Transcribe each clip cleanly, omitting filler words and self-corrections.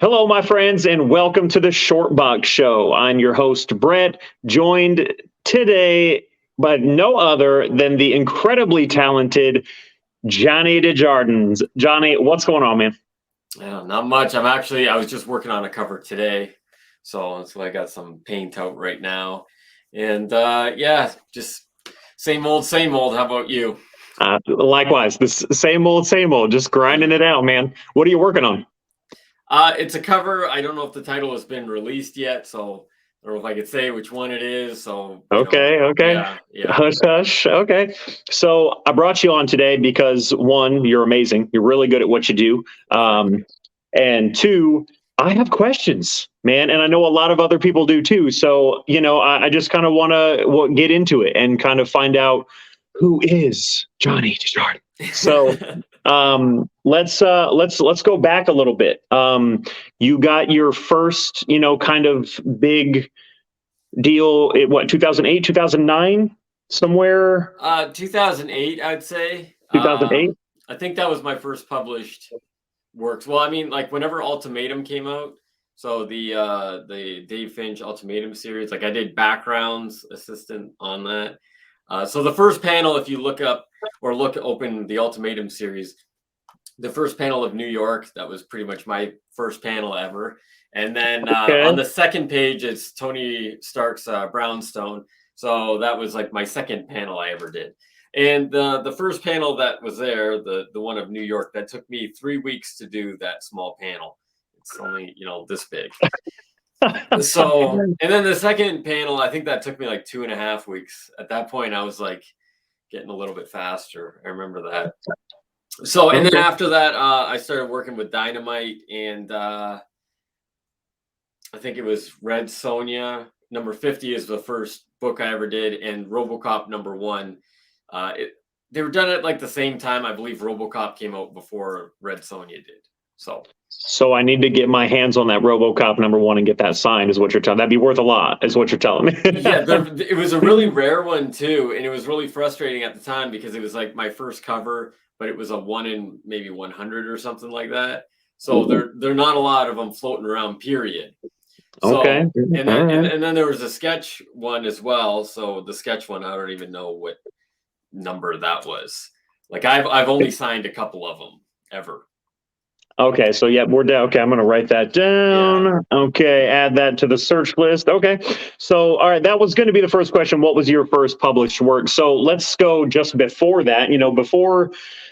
Hello, my friends, and welcome to the Shortbox Show. I'm your host, Bret, joined today by no other than the incredibly talented Johnny Desjardins. Johnny, what's going on, man? Yeah, not much. I was just working on a cover today. So I got some paint out right now. And yeah, just same old, same old. How about you? Likewise, this same old, just grinding it out, man. What are you working on? It's a cover. I don't know if the title has been released yet, so I don't know if I could say which one it is. Okay. Yeah. Hush, hush. Okay. So I brought you on today because one, you're amazing. You're really good at what you do. And two, I have questions, man. And I know a lot of other people do too. So, I just kind of want to get into it and kind of find out who is Johnny Desjardins. So, let's go back a little bit. You got your first, kind of big deal at what, 2008, 2009, somewhere? 2008, I'd say. 2008. I think that was my first published works. Well, I mean, like whenever Ultimatum came out, so the Dave Finch Ultimatum series, like I did backgrounds assistant on that. So the first panel, if you look up or open the Ultimatum series, the first panel of New York, that was pretty much my first panel ever. And then on the second page, it's Tony Stark's Brownstone. So that was like my second panel I ever did. And the first panel that was there, the one of New York, that took me 3 weeks to do that small panel. It's only, this big. So, and then the second panel, I think that took me like 2.5 weeks. At that point, I was like getting a little bit faster. I remember that. So, and then after that, I started working with Dynamite, and I think it was Red Sonja. Number 50 is the first book I ever did, and RoboCop #1. They were done at like the same time. I believe RoboCop came out before Red Sonja did. So I need to get my hands on that RoboCop #1 and get that signed, is what you're telling. That'd be worth a lot, is what you're telling me. Yeah, it was a really rare one too, and it was really frustrating at the time because it was like my first cover, but it was a 1 in maybe 100 or something like that. So there are not a lot of them floating around. Period. So, okay. And then there was a sketch one as well. So the sketch one, I don't even know what number that was. Like I've only signed a couple of them ever. Okay, so yeah, we're down. Okay, I'm going to write that down. Yeah. Okay, add that to the search list. Okay, so all right, that was going to be the first question. What was your first published work? So let's go just before that. Before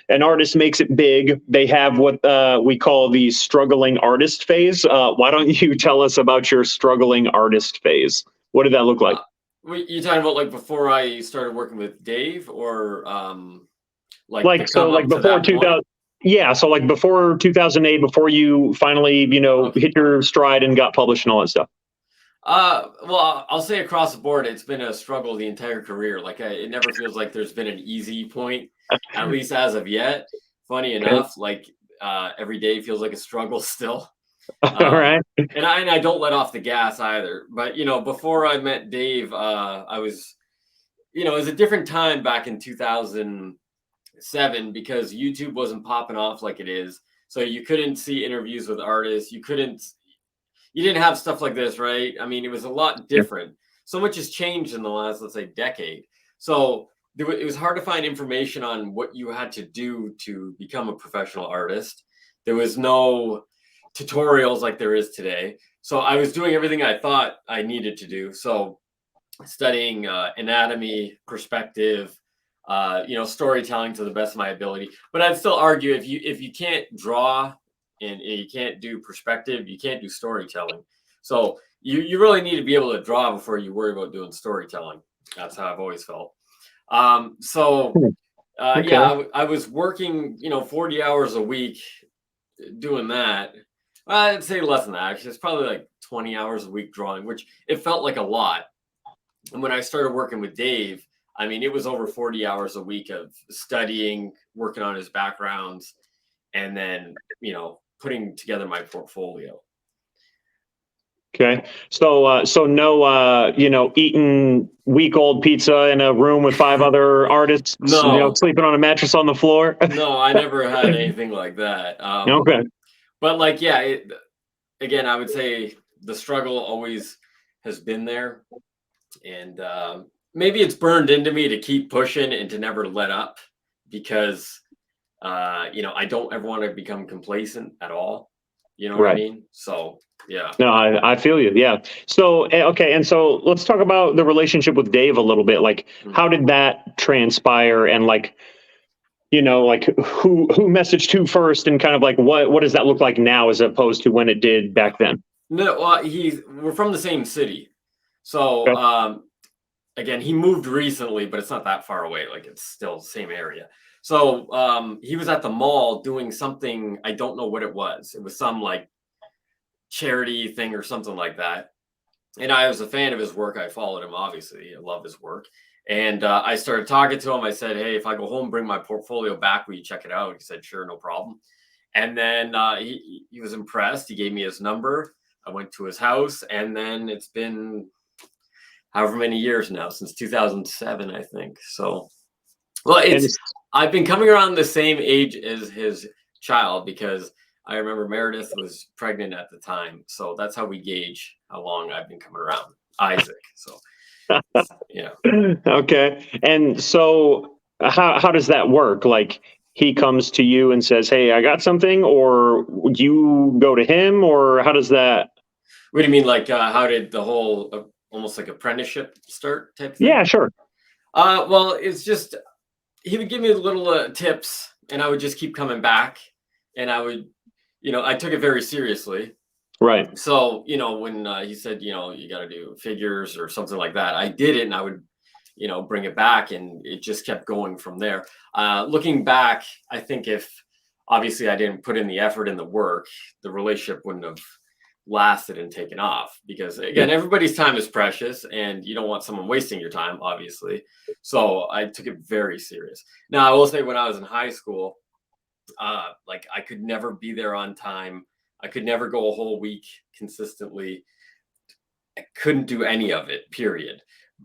an artist makes it big, they have what we call the struggling artist phase. Why don't you tell us about your struggling artist phase? What did that look like? You talking about like before I started working with Dave, or like before 2000? Yeah, so like before 2008, before you finally, hit your stride and got published and all that stuff. Well, I'll say across the board, it's been a struggle the entire career. Like it never feels like there's been an easy point, at least as of yet. Funny enough, like every day feels like a struggle still. All right. And I don't let off the gas either. But before I met Dave, I was, it was a different time back in 2007 because YouTube wasn't popping off like it is. So you couldn't see interviews with artists. You didn't have stuff like this, right? I mean, it was a lot different. So much has changed in the last, let's say, decade. So it was hard to find information on what you had to do to become a professional artist. There was no tutorials like there is today. So I was doing everything I thought I needed to do. So studying anatomy, perspective, storytelling to the best of my ability. But I'd still argue if you can't draw and you can't do perspective, you can't do storytelling. So you really need to be able to draw before you worry about doing storytelling. That's how I've always felt. I was working, 40 hours a week doing that. I'd say less than that. Actually, it's probably like 20 hours a week drawing, which it felt like a lot. And when I started working with Dave, I mean, it was over 40 hours a week of studying, working on his backgrounds, and then, putting together my portfolio. Okay. So no, eating week-old pizza in a room with 5 other artists, no. Sleeping on a mattress on the floor. No, I never had anything like that. Okay. But like, yeah, again, I would say the struggle always has been there, and maybe it's burned into me to keep pushing and to never let up, because I don't ever want to become complacent at all. You know what I Right. mean? So yeah. No, I feel you. Yeah. So, okay. And so let's talk about the relationship with Dave a little bit. Like, Mhm. how did that transpire? And like, like who messaged who first, and kind of like what does that look like now as opposed to when it did back then? No, we're from the same city, so Okay. again, he moved recently, but it's not that far away. Like, it's still the same area. So he was at the mall doing something. I don't know what it was. It was some like charity thing or something like that. And I was a fan of his work. I followed him, obviously. I love his work. And I started talking to him. I said, "Hey, if I go home, bring my portfolio back, will you check it out?" He said, "Sure, no problem." And then he was impressed. He gave me his number. I went to his house, and then it's been however many years now, since 2007, I think. So, well, And I've been coming around the same age as his child, because I remember Meredith was pregnant at the time. So that's how we gauge how long I've been coming around Isaac. So, yeah. okay. And so how does that work? Like, he comes to you and says, "Hey, I got something," or you go to him, or how does that? What do you mean? Like, how did the whole almost like apprenticeship start type Yeah, thing? sure. Well, it's just he would give me little tips, and I would just keep coming back, and I would, I took it very seriously. Right. So, when he said, you got to do figures or something like that, I did it, and I would, bring it back, and it just kept going from there. Looking back, I think if obviously I didn't put in the effort and the work, the relationship wouldn't have lasted and taken off, because Yeah. again, everybody's time is precious, and you don't want someone wasting your time, obviously. So I took it very serious. Now, I will say, when I was in high school, like, I could never be there on time. I could never go a whole week consistently. I couldn't do any of it, period.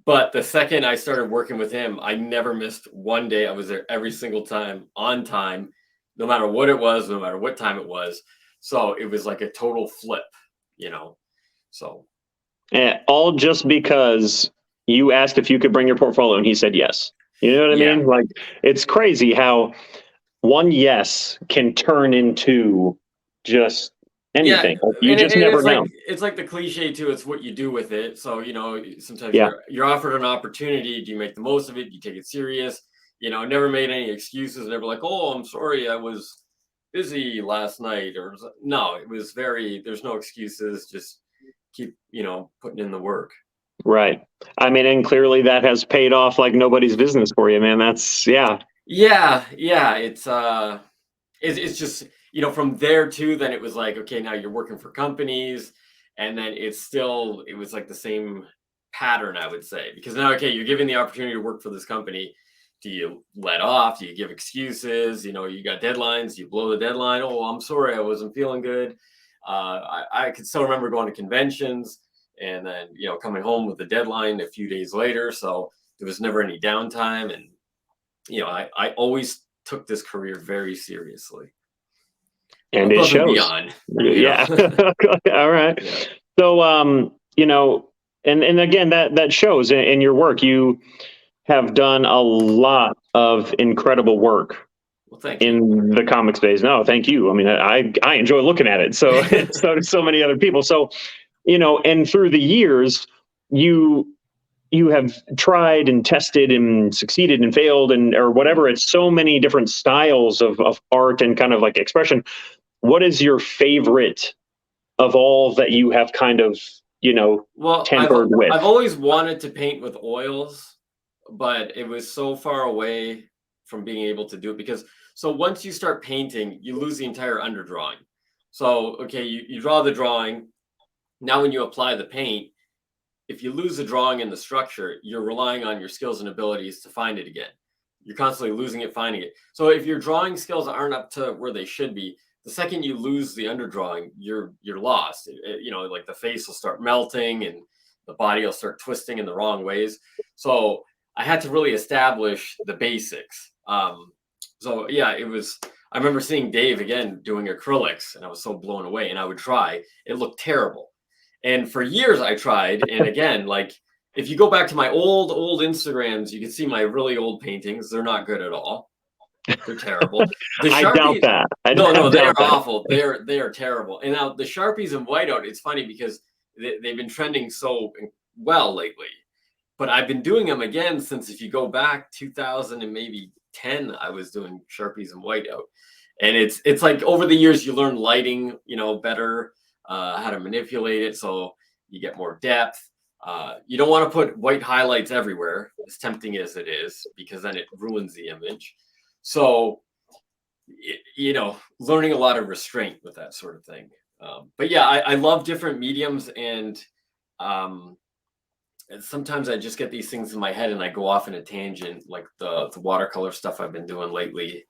But the second I started working with him, I never missed one day. I was there every single time, on time, no matter what it was, no matter what time it was. So it was like a total flip, you know. So All just because you asked if you could bring your portfolio and he said yes. You know what I yeah. mean? Like, it's crazy how one yes can turn into just Yeah, anything. Like, you and just never know. it's like the cliche too. It's what you do with it. So, sometimes Yeah. you're offered an opportunity. Do you make the most of it? Do you take it serious? Never made any excuses. Never like, "Oh, I'm sorry, I was busy last night," or no. It was very. There's no excuses. Just keep putting in the work. Right. I mean, and clearly that has paid off like nobody's business for you, man. That's, yeah. Yeah, yeah. It's just, from there too, then it was like, okay, now you're working for companies, and then it was like the same pattern, I would say, because now, okay, you're given the opportunity to work for this company. Do you let off? Do you give excuses? You got deadlines, you blow the deadline. Oh, I'm sorry, I wasn't feeling good. I could still remember going to conventions, and then, coming home with the deadline a few days later. So there was never any downtime. And, I always took this career very seriously, And it above and shows. beyond, Yeah. All right. Yeah. So, and again, that shows in your work. You have done a lot of incredible work Well, thank you. in the comic space. No, thank you. I mean, I enjoy looking at it. So so many other people. So, and through the years, you you have tried and tested and succeeded and failed and or whatever. It's so many different styles of art and kind of like expression. What is your favorite of all that you have kind of, Well, tempered with? I've always wanted to paint with oils, but it was so far away from being able to do it, because so once you start painting, you lose the entire underdrawing. So, okay, you draw the drawing. Now, when you apply the paint, if you lose the drawing and the structure, you're relying on your skills and abilities to find it again. You're constantly losing it, finding it. So if your drawing skills aren't up to where they should be, the second you lose the underdrawing, you're lost. Like, the face will start melting, and the body will start twisting in the wrong ways. So I had to really establish the basics. So yeah, it was. I remember seeing Dave again doing acrylics, and I was so blown away. And I would try; it looked terrible. And for years, I tried. And again, like if you go back to my old Instagrams, you can see my really old paintings. They're not good at all. They're terrible. The I doubt Sharpie, that. I no, they are doubt that. awful. They are terrible. And now the Sharpies and whiteout, it's funny because they've been trending so well lately. But I've been doing them again since, if you go back 2000 and maybe 10, I was doing Sharpies and whiteout. And it's like over the years you learn lighting, better, how to manipulate it so you get more depth. You don't want to put white highlights everywhere, as tempting as it is, because then it ruins the image. So, learning a lot of restraint with that sort of thing. But yeah, I love different mediums, and sometimes I just get these things in my head and I go off in a tangent, like the watercolor stuff I've been doing lately,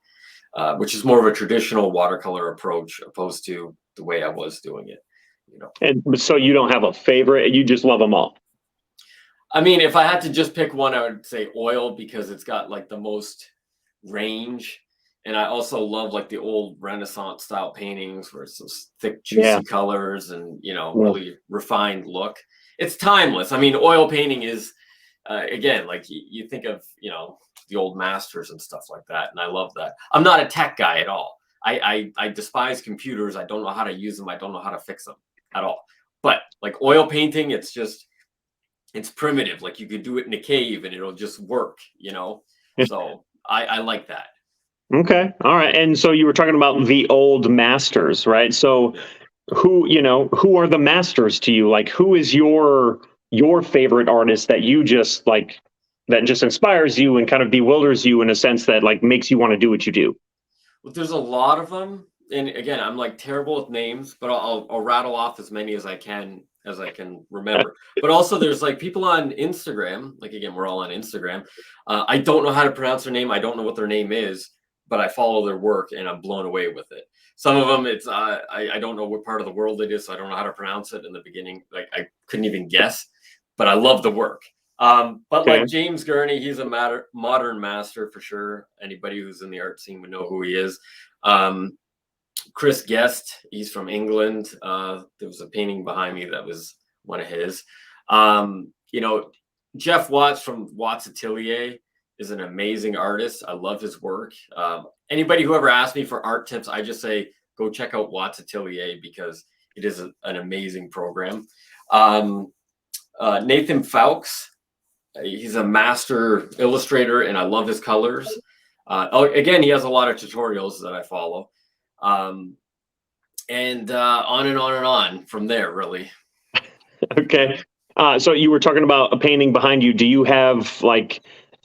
which is more of a traditional watercolor approach opposed to the way I was doing it. And so you don't have a favorite, you just love them all. I mean, if I had to just pick one, I would say oil, because it's got like the most range. And I also love like the old Renaissance style paintings where it's those thick, juicy colors and, really refined look. It's timeless. I mean, oil painting is, again, like you think of, the old masters and stuff like that. And I love that. I'm not a tech guy at all. I despise computers. I don't know how to use them. I don't know how to fix them at all. But like oil painting, it's primitive. Like you could do it in a cave and it'll just work, So I like that. Okay. All right. And so you were talking about the old masters, right? So who are the masters to you? Like, who is your favorite artist that you just like, that just inspires you and kind of bewilders you in a sense that like makes you want to do what you do? Well, there's a lot of them. And again, I'm like terrible with names, but I'll rattle off as many as I can remember. But also there's like people on Instagram, like again, we're all on Instagram. I don't know how to pronounce their name. I don't know what their name is, but I follow their work and I'm blown away with it. Some of them, it's I don't know what part of the world it is, so I don't know how to pronounce it in the beginning. Like I couldn't even guess, but I love the work. But like James Gurney, he's a modern master for sure. Anybody who's in the art scene would know who he is. Chris Guest, he's from England. There was a painting behind me that was one of his. Jeff Watts from Watts Atelier is an amazing artist. I love his work. Anybody who ever asks me for art tips, I just say, go check out Watts Atelier because it is an amazing program. Nathan Fowkes, he's a master illustrator and I love his colors. Again, he has a lot of tutorials that I follow. And on and on and on from there, really. Okay. So you were talking about a painting behind you. Do you have like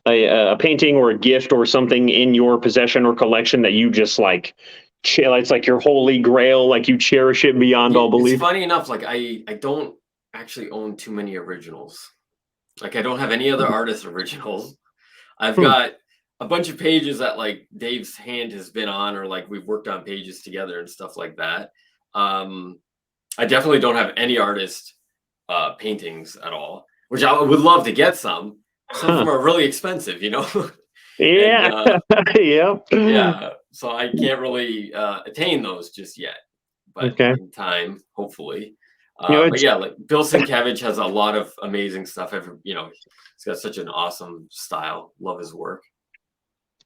a painting or a gift or something in your possession or collection that you just like, it's like your holy grail, like you cherish it beyond all belief? It's funny enough, like I don't actually own too many originals. Like I don't have any other artist originals. I've got a bunch of pages that like Dave's hand has been on, or like we've worked on pages together and stuff like that. I definitely don't have any artist paintings at all, which I would love to get some. Some of them are really expensive, Yeah. And, yeah. So I can't really attain those just yet, but in time, hopefully. But yeah, like Bill Sienkiewicz has a lot of amazing stuff. He's got such an awesome style. Love his work.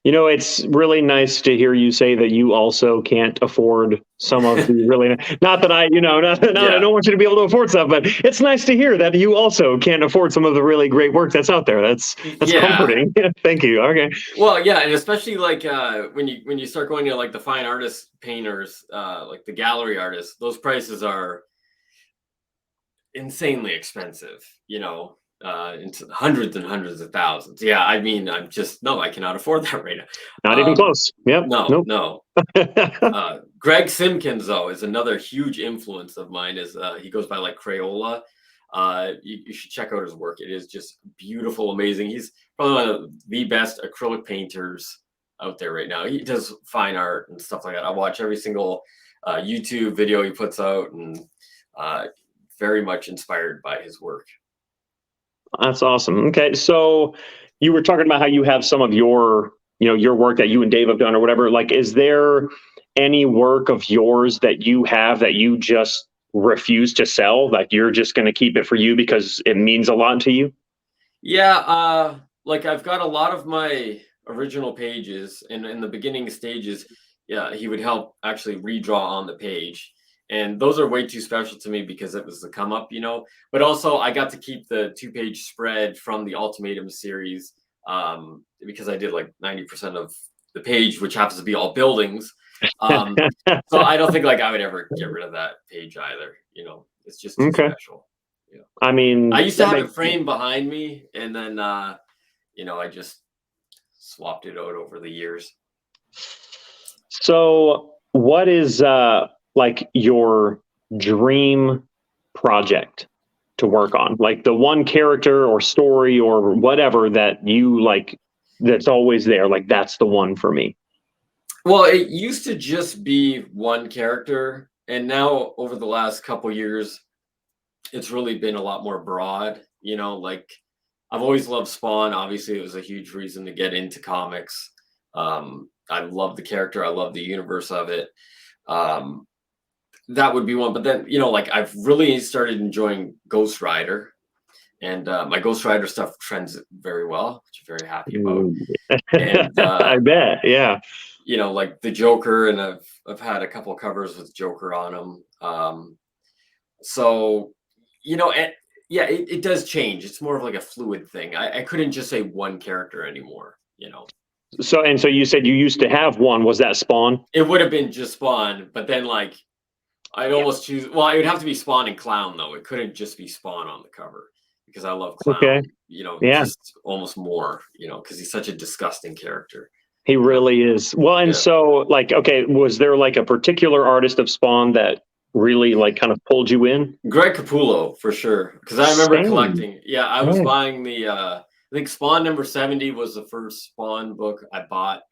It's really nice to hear you say that you also can't afford some of the really, not that I, I don't want you to be able to afford stuff, but it's nice to hear that you also can't afford some of the really great work that's out there. That's comforting. Thank you. Okay. Well, yeah. And especially like when you start going to like the fine artist painters, like the gallery artists, those prices are insanely expensive, into hundreds and hundreds of thousands. Yeah, I mean, I cannot afford that right now. Not even close. Yep. No. Greg Simkins, though, is another huge influence of mine. He goes by like Crayola. You should check out his work. It is just beautiful, amazing. He's probably one of the best acrylic painters out there right now. He does fine art and stuff like that. I watch every single YouTube video he puts out, and very much inspired by his work. That's awesome. Okay, so you were talking about how you have some of your your work that you and Dave have done or whatever, like, is there any work of yours that you have that you just refuse to sell? Like, you're just going to keep it for you because it means a lot to you? Yeah, like I've got a lot of my original pages, and in the beginning stages, yeah, he would help actually redraw on the page. And those are way too special to me because it was the come up, But also, I got to keep the 2-page spread from the Ultimatum series because I did like 90% of the page, which happens to be all buildings. So I don't think like I would ever get rid of that page either. It's just too Okay. special. Yeah. I mean, I used to that have makes it framed behind me, and then I just swapped it out over the years. so what is like your dream project to work on? Like the one character or story or whatever that you like that's always there, like that's the one for me. Well, it used to just be one character, and now over the last couple years, it's really been a lot more broad. Like I've always loved Spawn. Obviously, it was a huge reason to get into comics. I love the character. I love the universe of it. Um, that would be one. But then, like I've really started enjoying Ghost Rider, and my Ghost Rider stuff trends very well, which I'm very happy about. Mm. And I bet, yeah. like the Joker, and I've had a couple covers with Joker on them. So and, yeah, it does change. It's more of like a fluid thing. I couldn't just say one character anymore. So you said you used to have one. Was that Spawn? It would have been just Spawn, but then like I'd Yeah. almost choose. Well, it would have to be Spawn and Clown though. It couldn't just be Spawn on the cover because I love Okay. Clown. Yeah. Just almost more. Because he's such a disgusting character. He really is. Well, and Yeah. so like, okay, was there like a particular artist of Spawn that really like kind of pulled you in? Greg Capullo for sure. Because I remember Same. collecting. Yeah, I was Right. buying the. I think Spawn number 70 was the first Spawn book I bought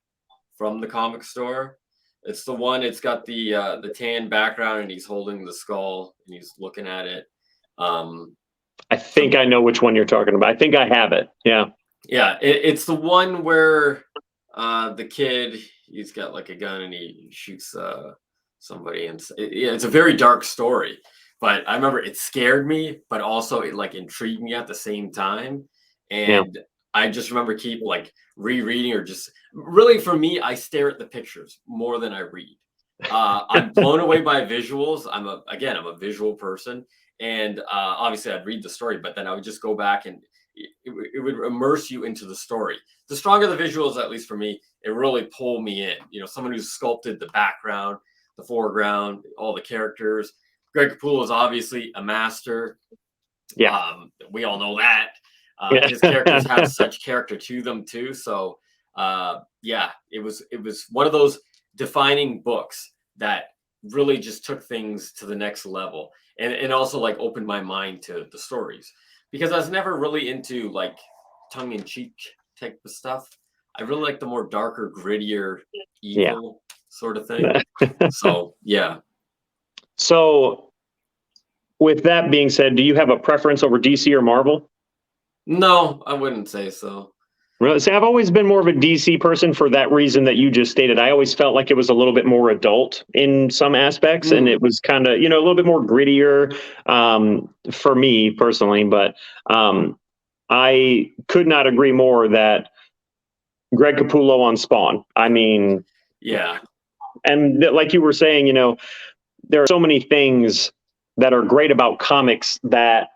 from the comic store. It's the one. It's got the tan background, and he's holding the skull, and he's looking at it. I think I know which one you're talking about. I think I have it. Yeah. Yeah, it's the one where the kid, he's got like a gun and he shoots somebody, and yeah, it's a very dark story. But I remember it scared me, but also it like intrigued me at the same time. Yeah. And I just remember keep like rereading, or just really for me, I stare at the pictures more than I read. I'm blown away by visuals. I'm a visual person, and obviously I'd read the story, but then I would just go back, and it would immerse you into the story. The stronger the visuals, at least for me, it really pulled me in. Someone who's sculpted the background, the foreground, all the characters. Greg Capullo is obviously a master. Yeah. We all know that. Yeah. His characters have such character to them too. So yeah, it was one of those defining books that really just took things to the next level, and also like opened my mind to the stories, because I was never really into like tongue-in-cheek type of stuff. I really like the more darker, grittier, Yeah. evil sort of thing. So yeah. So with that being said, do you have a preference over DC or Marvel? No, I wouldn't say so. Really? See, I've always been more of a DC person for that reason that you just stated. I always felt like it was a little bit more adult in some aspects, and it was kind of, a little bit more grittier for me personally. But I could not agree more that Greg Capullo on Spawn. I mean, Yeah. and like you were saying, there are so many things that are great about comics that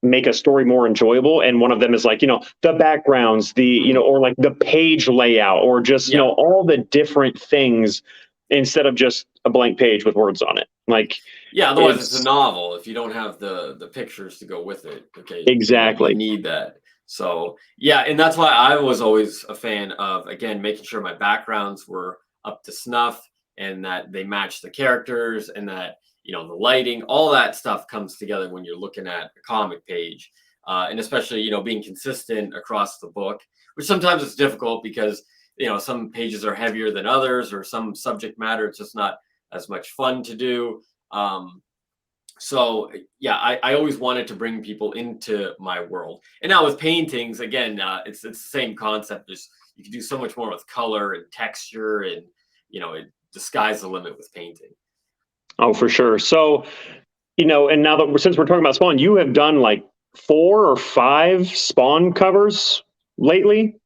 make a story more enjoyable, and one of them is like the backgrounds, the or like the page layout, or just all the different things instead of just a blank page with words on it. Like, yeah, otherwise it's a novel if you don't have the pictures to go with it. Okay, exactly. you need that. So yeah, and that's why I was always a fan of, again, making sure my backgrounds were up to snuff, and that they match the characters, and that the lighting, all that stuff comes together when you're looking at a comic page, and especially being consistent across the book, which sometimes it's difficult because some pages are heavier than others, or some subject matter it's just not as much fun to do. So yeah, I always wanted to bring people into my world. And now with paintings, again, it's the same concept. Just you can do so much more with color and texture, and the sky's the limit with painting. Oh, for sure. So, and now that since we're talking about Spawn, you have done like 4 or 5 Spawn covers lately,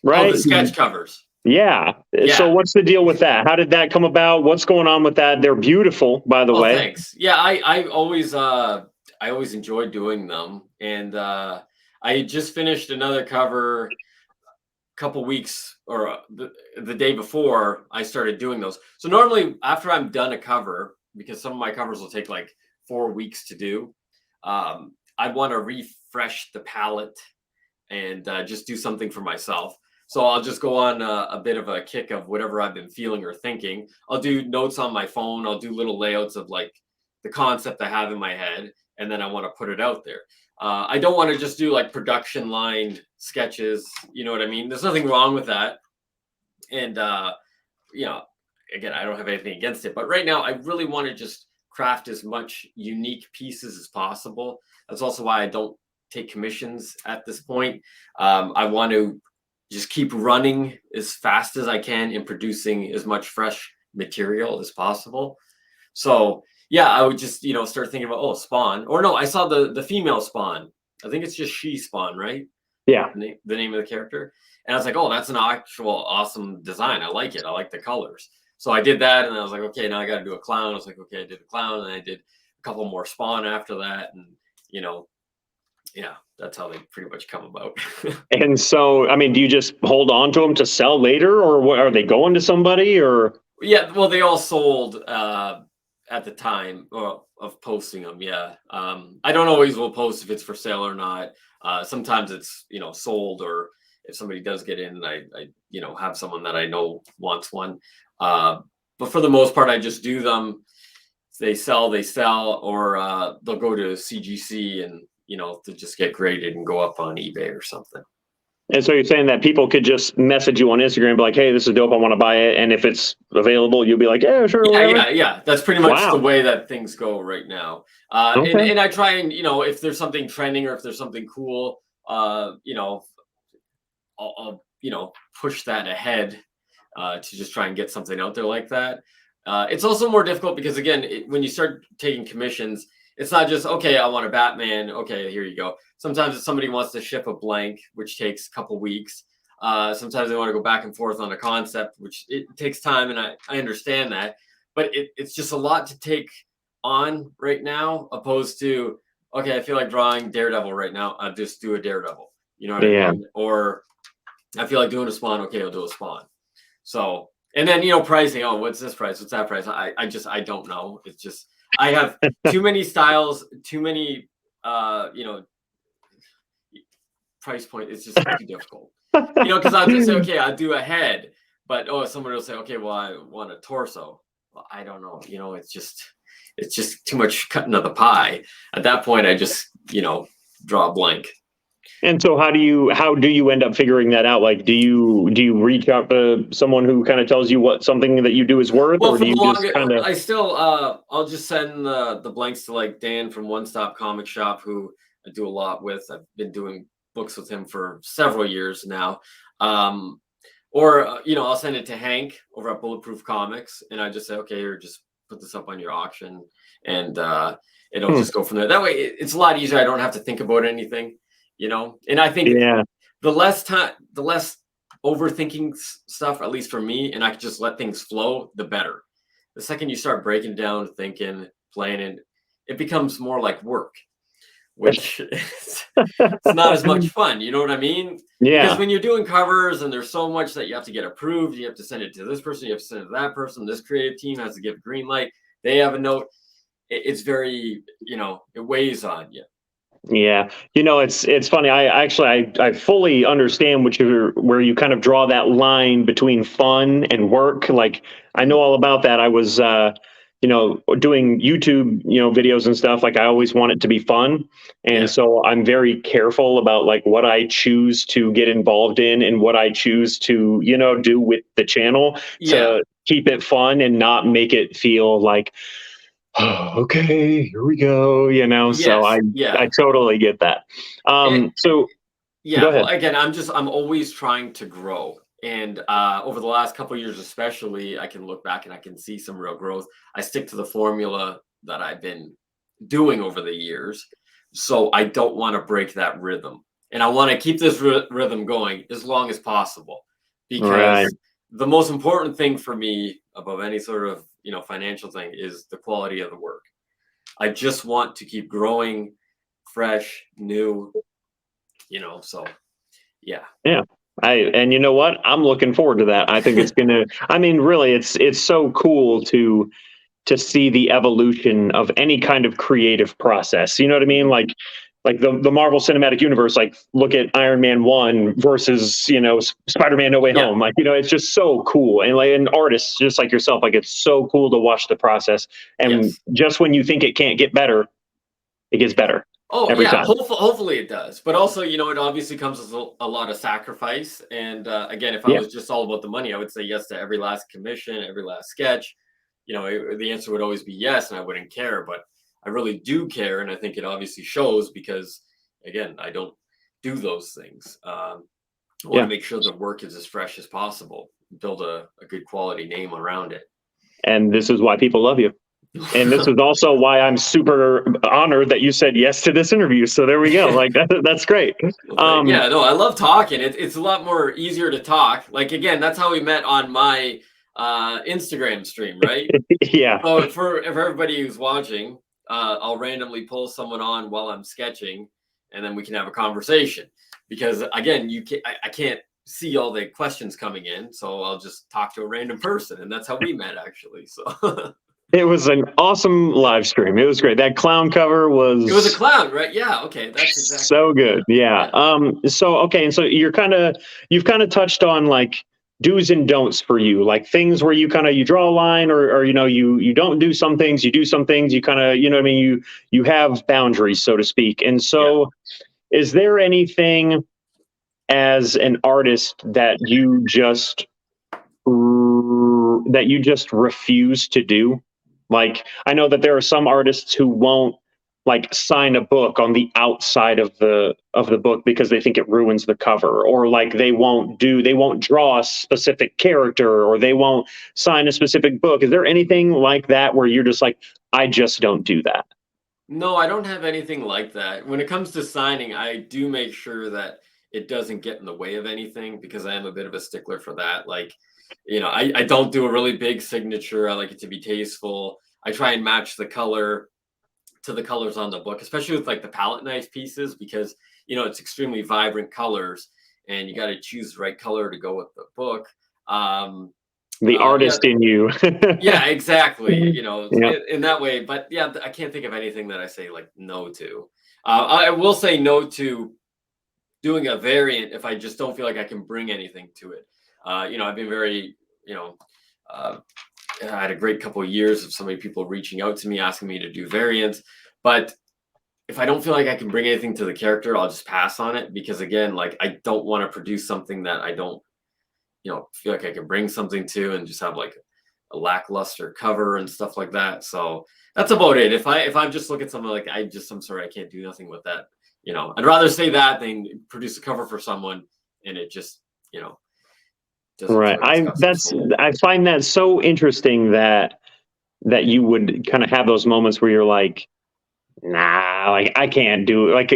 right? Oh, the sketch covers. Yeah. So what's the deal with that? How did that come about? What's going on with that? They're beautiful, by the way. Thanks. Yeah, I always enjoyed doing them, and I just finished another cover a couple weeks or the day before I started doing those. So normally after I'm done a cover, because some of my covers will take like 4 weeks to do, I want to refresh the palette and just do something for myself. So I'll just go on a bit of a kick of whatever I've been feeling or thinking. I'll do notes on my phone. I'll do little layouts of like the concept I have in my head, and then I want to put it out there. I don't want to just do like production line sketches. You know what I mean? There's nothing wrong with that. And, again, I don't have anything against it. But right now, I really want to just craft as much unique pieces as possible. That's also why I don't take commissions at this point. I want to just keep running as fast as I can and producing as much fresh material as possible. So yeah, I would just, start thinking about, Spawn, or no, I saw the female Spawn. I think it's just she Spawn, right? Yeah. The name of the character. And I was like, oh, that's an actual awesome design. I like it. I like the colors. So I did that, and I was like, okay, now I got to do a clown. I was like, okay, I did a clown, and I did a couple more Spawn after that. And, yeah, that's how they pretty much come about. And so, I mean, do you just hold on to them to sell later, or what, are they going to somebody, or? Yeah, well, they all sold at the time of posting them. Yeah. I don't always will post if it's for sale or not. Sometimes it's, sold, or if somebody does get in, I have someone that I know wants one. But for the most part, I just do them. If they sell, or they'll go to CGC and, to just get graded and go up on eBay or something. And so you're saying that people could just message you on Instagram and be like, hey, this is dope, I want to buy it. And if it's available, you'll be like, yeah, sure. Yeah. That's pretty much the way that things go right now. Okay. And I try and, if there's something trending or if there's something cool, I'll push that ahead to just try and get something out there like that. It's also more difficult because, again, when you start taking commissions, it's not just, okay, I want a Batman. Okay, here you go. Sometimes if somebody wants to ship a blank, which takes a couple weeks, sometimes they want to go back and forth on a concept, which it takes time, and I understand that. But it's just a lot to take on right now, opposed to, okay, I feel like drawing Daredevil right now. I'll just do a Daredevil. You know what I mean? Or I feel like doing a Spawn. Okay, I'll do a Spawn. So, and then, pricing. Oh, what's this price? What's that price? I don't know. It's just, I have too many styles, too many, price point. It's just too difficult, because I'll just say, okay, I'll do a head, but somebody will say, okay, well, I want a torso. Well, I don't know. It's just too much cutting of the pie. At that point, I just, draw a blank. And so how do you end up figuring that out? Like, do you reach out to someone who kind of tells you what something that you do is worth, or do you just kind of? I still, I'll just send the blanks to like Dan from One Stop Comic Shop, who I do a lot with. I've been doing books with him for several years now. Or I'll send it to Hank over at Bulletproof Comics, and I just say, okay, here, just put this up on your auction, and it'll just go from there. That way, it's a lot easier. I don't have to think about anything. And I think the less overthinking stuff, at least for me, and I can just let things flow, the better. The second you start breaking down, thinking, planning, it becomes more like work, which it's not as much fun. You know what I mean? Yeah. Because when you're doing covers and there's so much that you have to get approved, you have to send it to this person, you have to send it to that person, this creative team has to give a green light, they have a note. It's very, it weighs on you. Yeah, it's funny. I fully understand where you kind of draw that line between fun and work. Like, I know all about that. I was doing YouTube videos and stuff. Like, I always want it to be fun, and so I'm very careful about like what I choose to get involved in and what I choose to do with the channel to keep it fun and not make it feel like, oh, okay, here we go, so I totally get that. So go ahead. Well, again, I'm always trying to grow, And over the last couple of years, especially, I can look back and I can see some real growth. I stick to the formula that I've been doing over the years. So I don't want to break that rhythm. And I want to keep this rhythm going as long as possible, Right. because the most important thing for me above any sort of, financial thing is the quality of the work. I just want to keep growing, fresh, new, so yeah. Yeah. And you know what? I'm looking forward to that. I think it's gonna, I mean, really, it's so cool to see the evolution of any kind of creative process. You know what I mean? Mhm. Like the Marvel Cinematic Universe, like look at Iron Man 1 versus, Spider-Man No Way Yeah. Home. Like, it's just so cool. And like, and artists just like yourself, like it's so cool to watch the process. And Yes. just when you think it can't get better, it gets better Oh every yeah, time. hopefully it does. But also, it obviously comes with a lot of sacrifice. And again, if I Yeah. was just all about the money, I would say yes to every last commission, every last sketch. The answer would always be yes, and I wouldn't care. But I really do care, and I think it obviously shows because, again, I don't do those things. I want to Yeah. make sure the work is as fresh as possible, build a good quality name around it. And this is why people love you. And this is also why I'm super honored that you said yes to this interview. So there we go. Like that's great. Well, Um, yeah, no, I love talking. It's a lot more easier to talk. Like again, that's how we met on my Instagram stream, right? yeah. So for everybody who's watching, I'll randomly pull someone on while I'm sketching, and then we can have a conversation. Because again, I can't see all the questions coming in, so I'll just talk to a random person, and that's how we met actually. So It was an awesome live stream. It was great. That clown cover it was a was clown, right? Yeah, okay, that's exactly so it. Yeah, good. Yeah. yeah, So okay, and so you've kind of touched on like do's and don'ts for you, like things where you draw a line, or you don't do some things, you do some things, you kind of, what I mean, you have boundaries, so to speak. And yeah. so is there anything as an artist that you just refuse to do? Like, I know that there are some artists who won't like sign a book on the outside of the book because they think it ruins the cover, or like they won't draw a specific character, or they won't sign a specific book. Is there anything like that where you're just like, I just don't do that? No, I don't have anything like that. When it comes to signing, I do make sure that it doesn't get in the way of anything because I am a bit of a stickler for that. Like, I don't do a really big signature. I like it to be tasteful. I try and match the color to the colors on the book, especially with like the palette knife pieces, because it's extremely vibrant colors and you got to choose the right color to go with the book. Um, The yeah, artist in you. yeah, exactly. Yeah. In that way. But yeah, I can't think of anything that I say like no to. I will say no to doing a variant if I just don't feel like I can bring anything to it. I've been very, uh, I had a great couple of years of so many people reaching out to me asking me to do variants. But if I don't feel like I can bring anything to the character, I'll just pass on it because again, like I don't want to produce something that I don't, feel like I can bring something to and just have like a lackluster cover and stuff like that. So that's about it. If I'm just looking at something like I'm sorry, I can't do nothing with that. I'd rather say that than produce a cover for someone and it just, doesn't Right. feel like it's got some soul. I find that so interesting that you would kind of have those moments where you're like, nah, like I can't do it. Like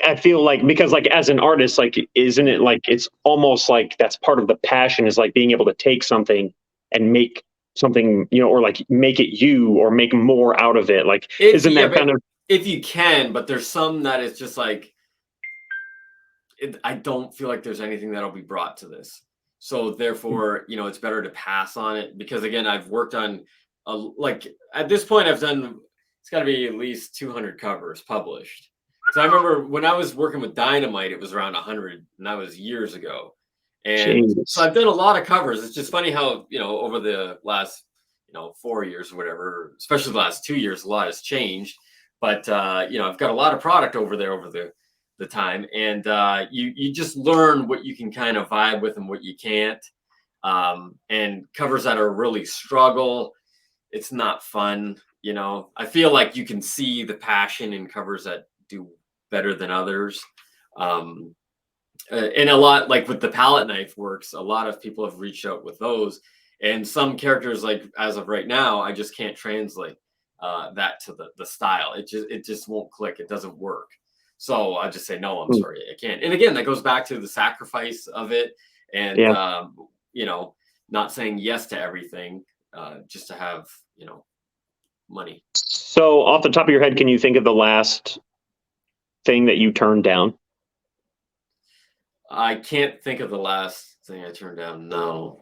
I feel like, because like as an artist, like isn't it like it's almost like that's part of the passion, is like being able to take something and make something, or like make it you, or make more out of it. Like isn't Yeah, that kind but of if you can, but there's some that it's just like I don't feel like there's anything that'll be brought to this. So therefore, it's better to pass on it because again, I've worked on like at this point I've done it's got to be at least 200 covers published. So I remember when I was working with Dynamite, it was around 100, and that was years ago. And so Jesus. I've done a lot of covers. It's just funny how, over the last, 4 years or whatever, especially the last 2 years, a lot has changed. But I've got a lot of product over there over the time, and you just learn what you can kind of vibe with and what you can't. And covers that are really struggle, it's not fun. I feel like you can see the passion in covers that do better than others. Um, And a lot like with the palette knife works, a lot of people have reached out with those, and some characters, like as of right now, I just can't translate that to the style. It just won't click. It doesn't work. So I just say no. I'm Hmm. sorry, I can't. And again, that goes back to the sacrifice of it, and Yeah. you know, not saying yes to everything just to have money. So off the top of your head, can you think of the last thing that you turned down? I can't think of the last thing I turned down. No.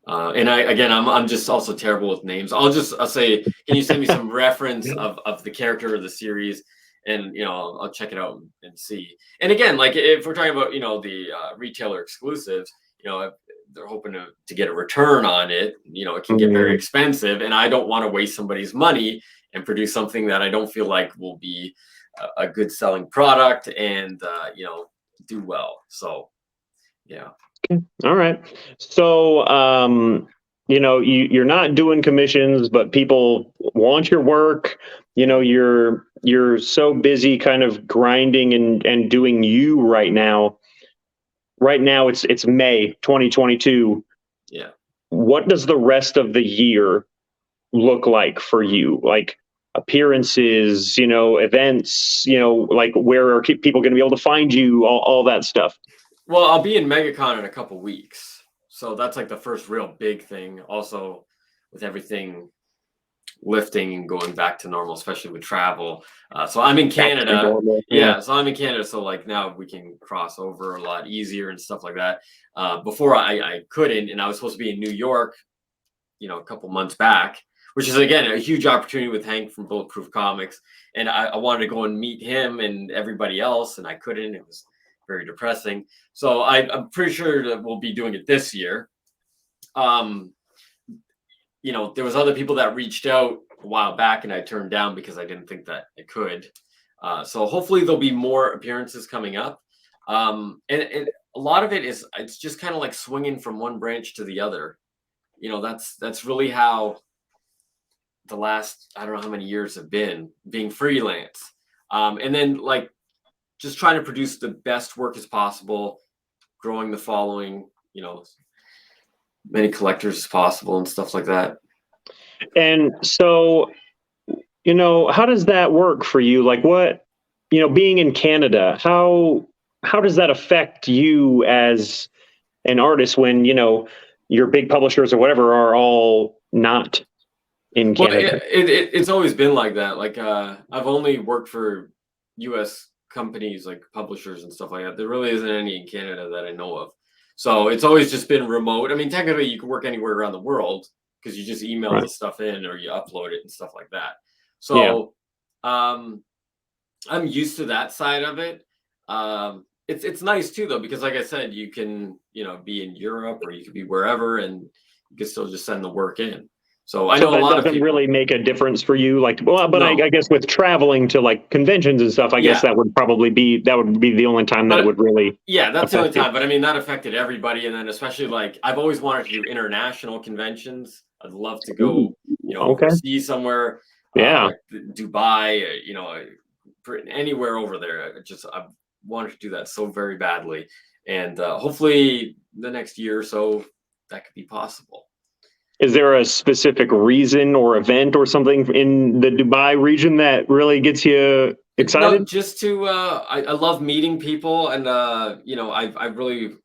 And I'm just also terrible with names. I'll say, can you send me some reference of the character or the series, and I'll check it out and see. And again, like if we're talking about the retailer exclusives, if they're hoping to get a return on it, it can get very Mm, expensive, and I don't want to waste somebody's money and produce something that I don't feel like will be a good selling product and do well. So yeah. all right. So, you're not doing commissions, but people want your work. You're so busy kind of grinding and doing you right now. Right now it's May 2022. Yeah. What does the rest of the year look like for you? Like appearances, events, like where are people going to be able to find you, all that stuff. Well, I'll be in MegaCon in a couple weeks, so that's like the first real big thing. Also, with everything lifting and going back to normal, especially with travel. So I'm in Back to Canada. normal. Yeah. Yeah, so I'm in Canada. So like now we can cross over a lot easier and stuff like that. Before I couldn't, and I was supposed to be in New York, a couple months back, which is again a huge opportunity with Hank from Bulletproof Comics. And I wanted to go and meet him and everybody else, and I couldn't. It was very depressing. So I'm pretty sure that we'll be doing it this year. Um, there was other people that reached out a while back, and I turned down because I didn't think that I could. So hopefully there'll be more appearances coming up. And a lot of it's just kind of like swinging from one branch to the other. That's really how the last, I don't know how many years have been being freelance. And then like just trying to produce the best work as possible, growing the following, many collectors as possible and stuff like that. And so, how does that work for you? Like what, being in Canada, how does that affect you as an artist when, your big publishers or whatever are all not in Well, Canada? it's always been like that. Like I've only worked for U.S. companies like publishers and stuff like that. There really isn't any in Canada that I know of. So it's always just been remote. I mean, technically you can work anywhere around the world because you just email Right. the stuff in or you upload it and stuff like that. Yeah. So um, I'm used to that side of it. It's nice too though because like I said, you can be in Europe or you could be wherever and you can still just send the work in. So I So know a that lot of doesn't people. really make a difference for you. Like, well, but No, I guess with traveling to like conventions and stuff, I guess yeah, that would be the only time that it but would really yeah, that's the only affect you. time. But I mean, that affected everybody, and then especially like I've always wanted to do international conventions. I'd love to Ooh, go, okay. overseas somewhere, Yeah. like Dubai, anywhere over there. I wanted to do that so very badly, and hopefully the next year or so that could be possible. Is there a specific reason or event or something in the Dubai region that really gets you No, excited? just to I love meeting people, and I really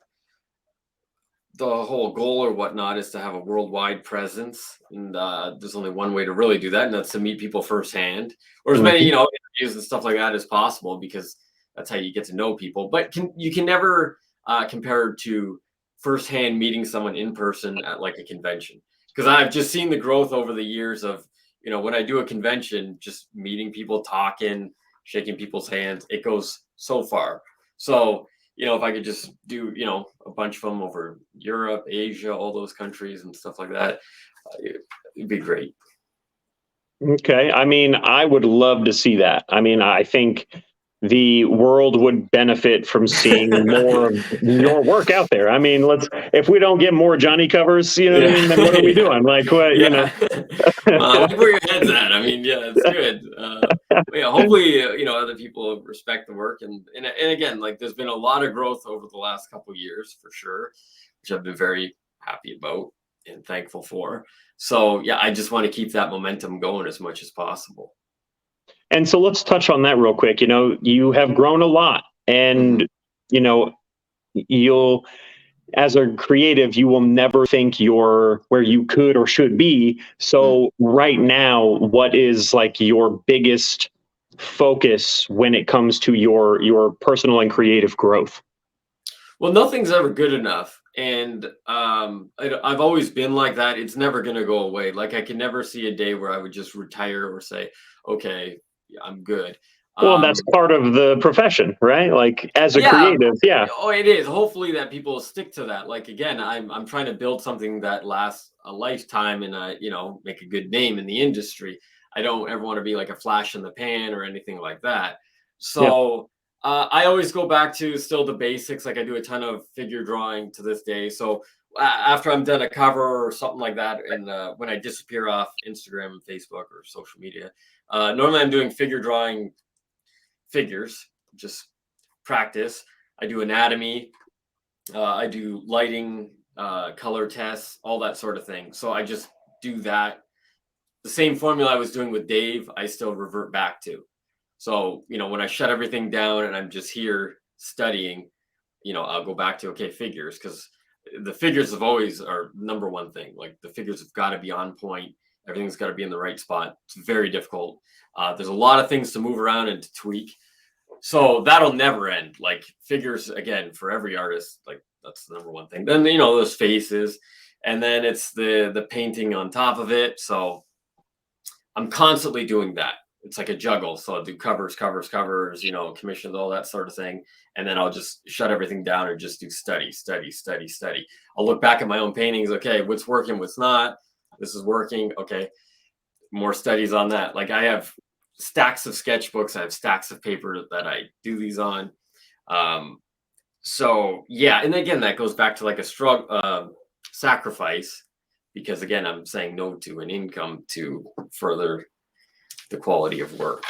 the whole goal or whatnot is to have a worldwide presence, and there's only one way to really do that, and that's to meet people firsthand, or as many Mhm. interviews and stuff like that as possible, because that's how you get to know people. But you can never compare it to firsthand meeting someone in person at like a convention, because I've just seen the growth over the years of when I do a convention, just meeting people, talking, shaking people's hands, it goes so far. So if I could just do, a bunch of them over Europe, Asia, all those countries and stuff like that, it'd be great. Okay. I mean, I would love to see that. I mean, I think the world would benefit from seeing more of your work out there. I mean, if we don't get more Johnny covers, you know what I mean, then what are we doing? Like, what, you know? I like where your head's at. I mean, yeah, it's good. Yeah, hopefully, other people respect the work, and again, like, there's been a lot of growth over the last couple of years for sure, which I've been very happy about and thankful for. So yeah, I just want to keep that momentum going as much as possible. And so let's touch on that real quick. You have grown a lot, and you'll, as a creative, you will never think you're where you could or should be. So right now, what is like your biggest focus when it comes to your personal and creative growth? Well, nothing's ever good enough, and I've always been like that. It's never going to go away. Like, I can never see a day where I would just retire or say, okay, I'm good. Well, that's part of the profession, right? Like, as a creative, yeah. Oh, it is. Hopefully that people stick to that. Like, again, I'm trying to build something that lasts a lifetime, and make a good name in the industry. I don't ever want to be like a flash in the pan or anything like that. So I always go back to still the basics. Like, I do a ton of figure drawing to this day. So after I'm done a cover or something like that, and when I disappear off Instagram, Facebook, or social media, normally I'm doing figure drawing figures, just practice. I do anatomy, I do lighting, color tests, all that sort of thing. So I just do that. The same formula I was doing with Dave, I still revert back to. So, when I shut everything down and I'm just here studying, I'll go back to, okay, figures, because the figures have always are number one thing. Like, the figures have got to be on point. Everything's got to be in the right spot. It's very difficult. There's a lot of things to move around and to tweak. So that'll never end. Like, figures, again, for every artist, like, that's the number one thing. Then, those faces, and then it's the painting on top of it. So I'm constantly doing that. It's like a juggle. So I'll do covers, commissions, all that sort of thing. And then I'll just shut everything down and just do study. I'll look back at my own paintings. Okay, what's working, what's not? This is working. Okay, more studies on that. Like, I have stacks of sketchbooks. I have stacks of paper that I do these on. So yeah, and again, that goes back to like a struggle, sacrifice, because again, I'm saying no to an income to further the quality of work.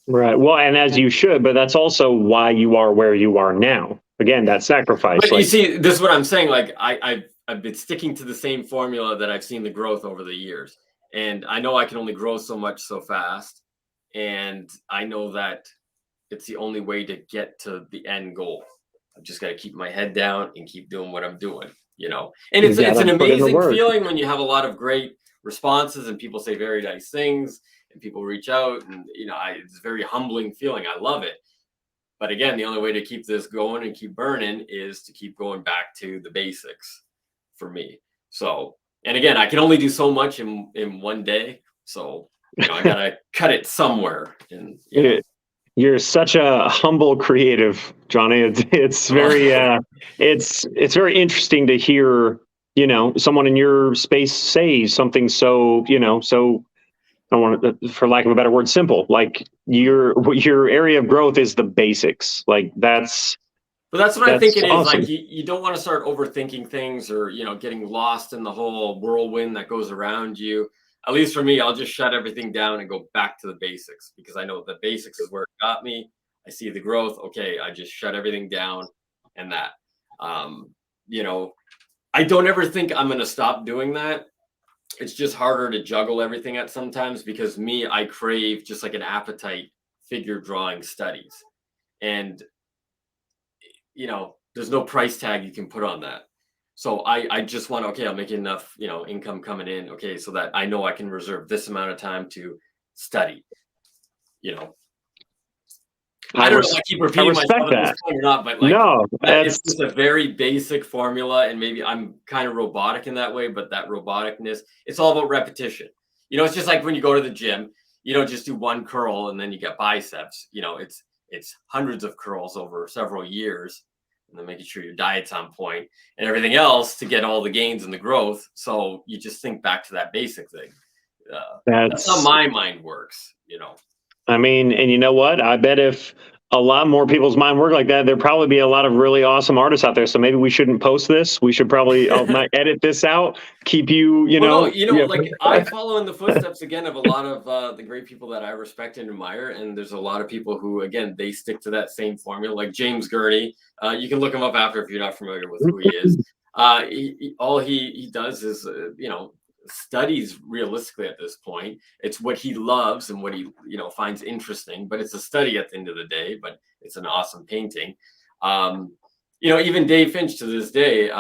Right. Well, and as you should, but that's also why you are where you are now. Again, that sacrifice. But you see, this is what I'm saying. Like, I've been sticking to the same formula that I've seen the growth over the years. And I know I can only grow so much so fast. And I know that it's the only way to get to the end goal. I've just got to keep my head down and keep doing what I'm doing, And it's an amazing feeling when you have a lot of great responses and people say very nice things and people reach out, and it's a very humbling feeling. I love it. But again, the only way to keep this going and keep burning is to keep going back to the basics for me. So, and again, I can only do so much in one day. So, I gotta cut it somewhere. And you're such a humble creative, Johnny. It's very it's very interesting to hear, someone in your space say something so, so, I don't want to, for lack of a better word, simple. Like, your area of growth is the basics. Like, that's. But that's what I think it is. Awesome. Like, you don't want to start overthinking things or, getting lost in the whole whirlwind that goes around you. At least for me, I'll just shut everything down and go back to the basics, because I know the basics is where it got me. I see the growth. Okay, I just shut everything down, and that, I don't ever think I'm going to stop doing that. It's just harder to juggle everything at sometimes, because I crave just like an appetite figure drawing studies. And, there's no price tag you can put on that. So I just want, okay, I'm making enough, income coming in. Okay. So that I know I can reserve this amount of time to study, I don't know if I keep repeating myself at this point or not, but like, no, it's just a very basic formula, and maybe I'm kind of robotic in that way, but that roboticness, it's all about repetition. It's just like when you go to the gym, you don't just do one curl and then you get biceps. It's hundreds of curls over several years, and then making sure your diet's on point and everything else to get all the gains and the growth. So you just think back to that basic thing. That's how my mind works, I mean, and you know what? I bet if a lot more people's mind work like that, there'd probably be a lot of really awesome artists out there. So maybe we shouldn't post this. We should probably might edit this out. Keep you, Well, no, yeah. like I follow in the footsteps again of a lot of the great people that I respect and admire, and there's a lot of people who, again, they stick to that same formula. Like James Gurney, you can look him up after if you're not familiar with who he is. All he does is, studies realistically at this point. It's what he loves and what he finds interesting, but it's a study at the end of the day. But it's an awesome painting. Even Dave Finch to this day,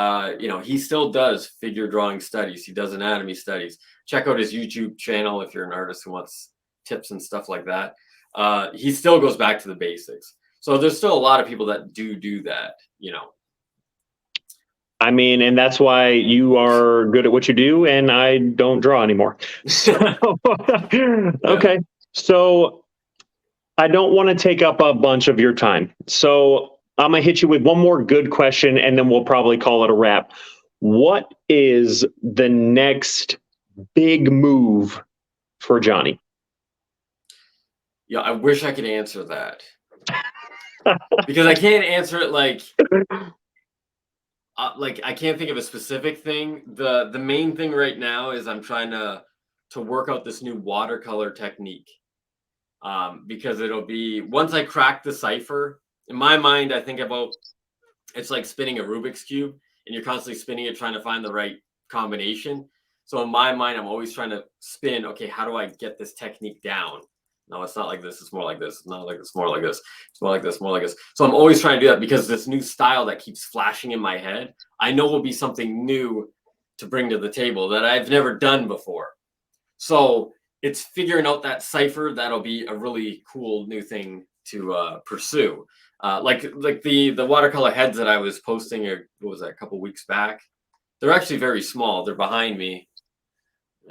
he still does figure drawing studies. He does anatomy studies. Check out his YouTube channel if you're an artist who wants tips and stuff like that. He still goes back to the basics. So there's still a lot of people that do that. I mean, and that's why you are good at what you do, and I don't draw anymore. So, okay. So I don't want to take up a bunch of your time. So I'm going to hit you with one more good question, and then we'll probably call it a wrap. What is the next big move for Johnny? Yeah, I wish I could answer that. Because I can't answer it like I can't think of a specific thing. The main thing right now is I'm trying to work out this new watercolor technique. Because it'll be, once I crack the cipher, in my mind, I think about, it's like spinning a Rubik's Cube and you're constantly spinning it, trying to find the right combination. So in my mind, I'm always trying to spin, okay, how do I get this technique down? No, it's not like this. It's more like this. It's not like this. More like this. It's more like this. More like this. So I'm always trying to do that because this new style that keeps flashing in my head, I know will be something new to bring to the table that I've never done before. So it's figuring out that cipher. That'll be a really cool new thing to pursue. Like the watercolor heads that I was posting, what was that, a couple weeks back? They're actually very small. They're behind me.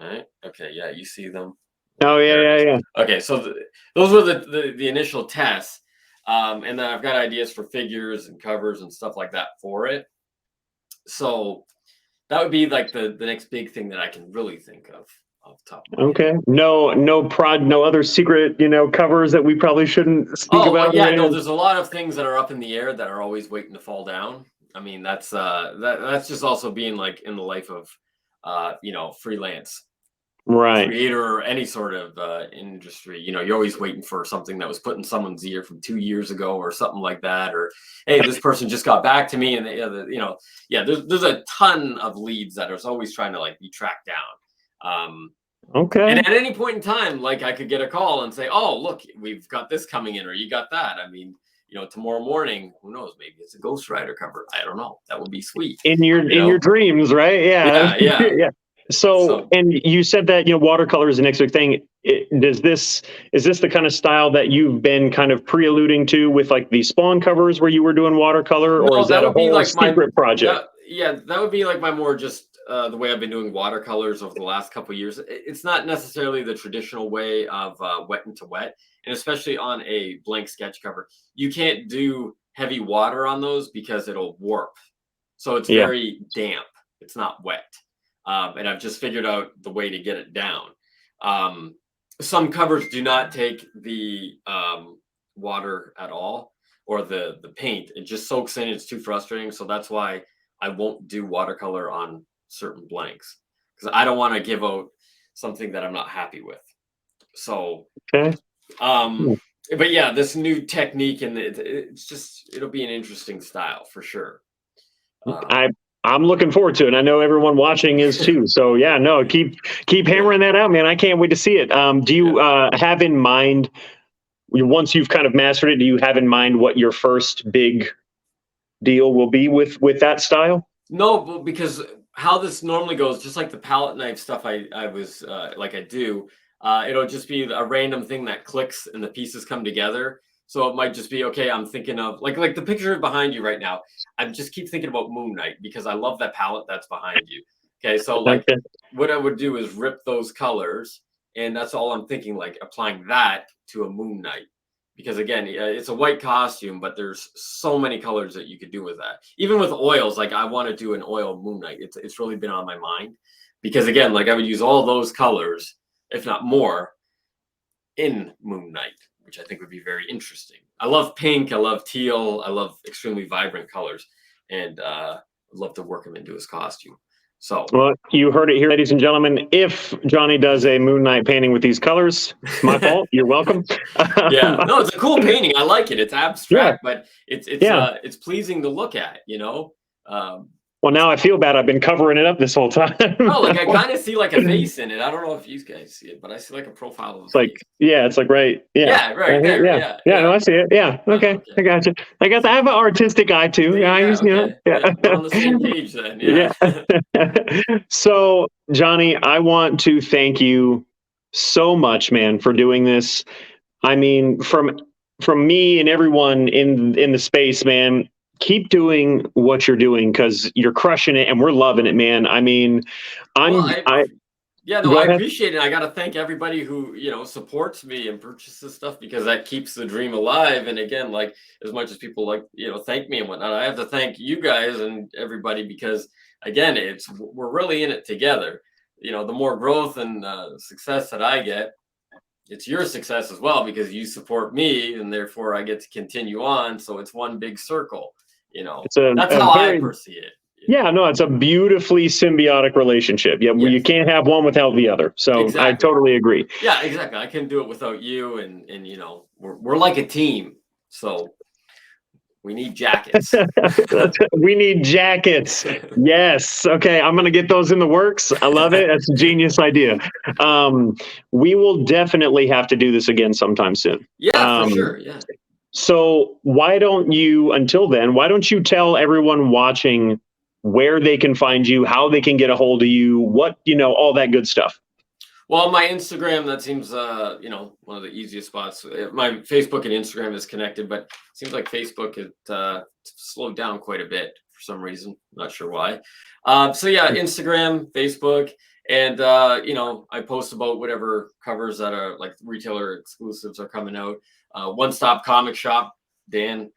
All right. Okay. Yeah, you see them. Oh yeah. Okay, so those were the initial tests, and then I've got ideas for figures and covers and stuff like that for it. So that would be like the next big thing that I can really think of off the top of my head. Okay. No other secret, covers that we probably shouldn't speak about. Well, yeah, no, there's a lot of things that are up in the air that are always waiting to fall down. I mean, that's just also being like in the life of freelance. Right. Creator or any sort of industry, you're always waiting for something that was put in someone's ear from 2 years ago or something like that, or hey, this person just got back to me, and there's a ton of leads that are always trying to be tracked down. Okay. And at any point in time, I could get a call and say, oh, look, we've got this coming in, or you got that. I mean, tomorrow morning, who knows, maybe it's a Ghost Rider cover. I don't know. That would be sweet. In your dreams, right? Yeah. Yeah. So, and you said that, watercolor is the next big thing. Is this the kind of style that you've been kind of pre-alluding to with the Spawn covers where you were doing watercolor, or is that a whole secret project? That would be my more just the way I've been doing watercolors over the last couple of years. It's not necessarily the traditional way of wet into wet, and especially on a blank sketch cover, you can't do heavy water on those because it'll warp. So it's very damp. It's not wet. And I've just figured out the way to get it down. Some covers do not take the water at all, or the paint. It just soaks in. It's too frustrating. So that's why I won't do watercolor on certain blanks, because I don't want to give out something that I'm not happy with. So, okay. But yeah, this new technique, and it'll be an interesting style for sure. I'm looking forward to it. I know everyone watching is too. So yeah, no, keep hammering that out, man. I can't wait to see it. Do you have in mind, once you've kind of mastered it, do you have in mind what your first big deal will be with that style? No, because how this normally goes, just like the palette knife stuff I was I do, it'll just be a random thing that clicks and the pieces come together. So it might just be, okay, I'm thinking of like the picture behind you right now. I just keep thinking about Moon Knight because I love that palette that's behind you. Okay, so what I would do is rip those colors, and that's all I'm thinking, applying that to a Moon Knight. Because again, it's a white costume, but there's so many colors that you could do with that. Even with oils, I want to do an oil Moon Knight. It's really been on my mind because again, I would use all those colors, if not more, in Moon Knight, which I think would be very interesting. I love pink, I love teal, I love extremely vibrant colors, and I'd love to work him into his costume. So, well, you heard it here, ladies and gentlemen. If Johnny does a Moon Knight painting with these colors, it's my fault. You're welcome. yeah, no, it's a cool painting. I like it. It's Yeah, abstract, but yeah. it's pleasing to look at. You know. Well, now I feel bad. I've been covering it up this whole time. Oh, like I kind of see like a face in it. I don't know if you guys see it, but I see like a profile of a It's like, face. yeah, it's like right. Yeah. Yeah, right Here. there. Yeah. Yeah, Yeah. yeah. No, I see it. Yeah. Okay. Okay. I got you. I have an artistic eye too. See, Yeah. yeah, You know, okay. yeah. We're on the same page then. Yeah. Yeah. So, Johnny, I want to thank you so much, man, for doing this. I mean, from me and everyone in the space, man, keep doing what you're doing because you're crushing it and we're loving it, man. I mean, Well, I yeah, no, go I ahead. appreciate it. I got to thank everybody who, supports me and purchases stuff because that keeps the dream alive. And again, like as much as people like, thank me and whatnot, I have to thank you guys and everybody because again, we're really in it together. The more growth and success that I get, it's your success as well because you support me and therefore I get to continue on. So it's one big circle, It's a that's how I very perceive it. yeah, no, it's a beautifully symbiotic relationship. Yeah, Yes. you can't have one without the other. So I Exactly. totally agree. Yeah, exactly. I couldn't do it without you, and we're like a team. So we need jackets. We need jackets. Yes. Okay, I'm gonna get those in the works. I love it. That's a genius idea. We will definitely have to do this again sometime soon. Yeah, for sure. Yeah. So why don't you, until then, why don't you tell everyone watching where they can find you, how they can get a hold of you, all that good stuff. Well, my Instagram, that seems, one of the easiest spots. My Facebook and Instagram is connected, but it seems like Facebook has slowed down quite a bit for some reason. Not sure why. So yeah, Instagram, Facebook, and I post about whatever covers that are like retailer exclusives are coming out. One Stop Comic Shop, Dan,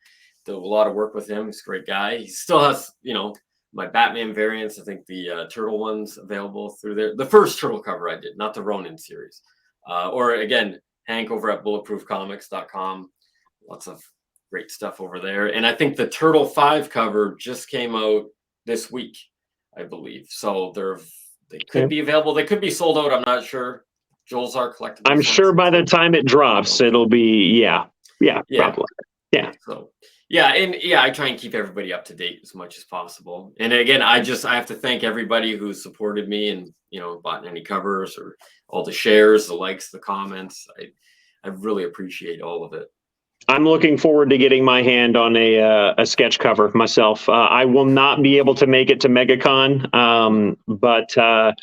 did a lot of work with him. He's a great guy. He still has, my Batman variants. I think the turtle one's available through there. The first turtle cover I did, not the Ronin series. Or again, Hank over at bulletproofcomics.com. Lots of great stuff over there. And I think the Turtle 5 cover just came out this week, I believe. So they could be available. They could be sold out. I'm not sure. Joel's our collectible. I'm sure by the time it drops, it'll be probably. Yeah. So I try and keep everybody up to date as much as possible. And again, I have to thank everybody who supported me and bought any covers or all the shares, the likes, the comments. I really appreciate all of it. I'm looking forward to getting my hand on a sketch cover myself. I will not be able to make it to MegaCon, but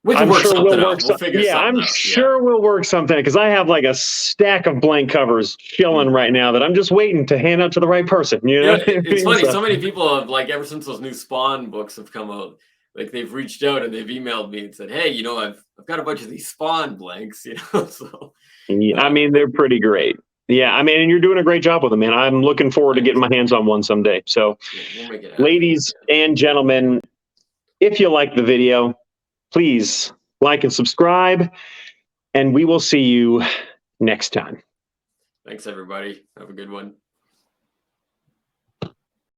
we can work something out. We'll figure something out. I'm sure we'll work something because I have like a stack of blank covers chilling right now that I'm just waiting to hand out to the right person. It's funny. So many people have ever since those new Spawn books have come out, they've reached out and they've emailed me and said, "Hey, I've got a bunch of these Spawn blanks." So I mean, they're pretty great. Yeah, I mean, and you're doing a great job with them, man. I'm looking forward to getting my hands on one someday. So, we'll make it happen. Ladies and gentlemen, if you like the video, please like and subscribe, and we will see you next time. Thanks, everybody. Have a good one.